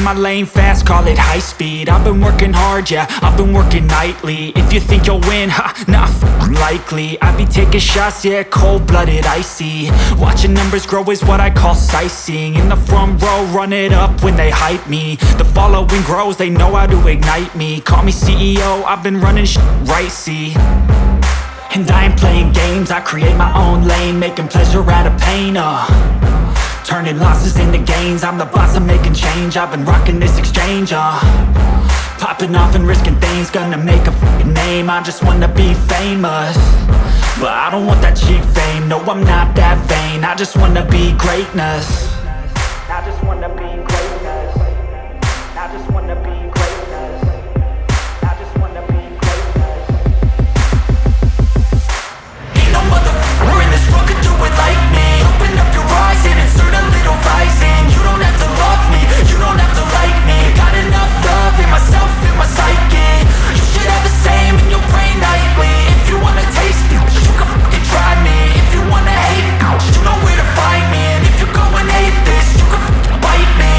my lane fast, call it high speed. I've been working hard, yeah, I've been working nightly. If you think you'll win, ha, nah, likely. I be taking shots, yeah, cold-blooded, icy. Watching numbers grow is what I call sightseeing. In the front row, run it up when they hype me. The following grows, they know how to ignite me. Call me CEO, I've been running shit right, see. And I ain't playing games, I create my own lane, making pleasure out of pain, turning losses into gains. I'm the boss, I'm making change. I've been rocking this exchange, popping off and risking things. Gonna make a f***ing name. I just wanna be famous, but I don't want that cheap fame. No, I'm not that vain. I just wanna be greatness. I just wanna be greatness. I just wanna be greatness. I just wanna be greatness. Ain't no motherfucker in this world could do it like me. Open up your eyes and insert a little vice in. You don't have to love me, you don't have to like me. Got enough love in myself, in my psyche. You should have the same in your brain nightly. If you wanna taste me, you can fucking try me. If you wanna hate me, you know where to find me. And if you're going hate this, you can fucking bite me.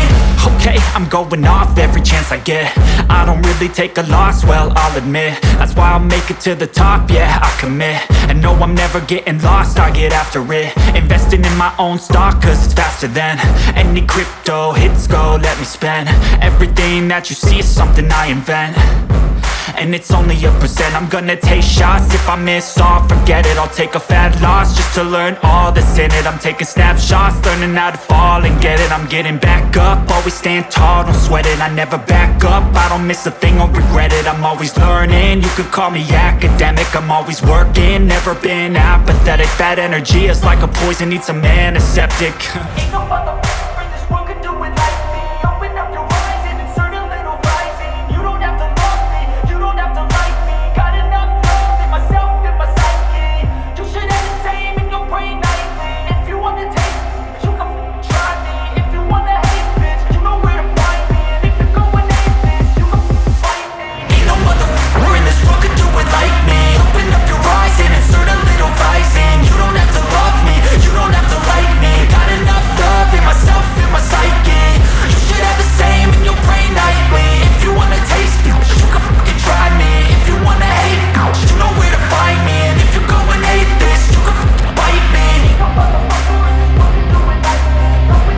Okay, I'm going off every chance I get. I don't really take a loss, well, I'll admit. That's why I'll make it to the top, yeah, I commit. And no, I'm never getting lost, I get after it. Investing in my own stock, cause it's faster than any crypto hits go, let me spend. Everything that you see is something I invent, and it's only a percent. I'm gonna take shots, if I miss all, forget it. I'll take a fat loss just to learn all that's in it. I'm taking snapshots, learning how to fall and get it. I'm getting back up, always stand tall, don't sweat it. I never back up, I don't miss a thing or regret it. I'm always learning, you could call me academic. I'm always working, never been apathetic. That energy is like a poison, needs some antiseptic. Ain't nobody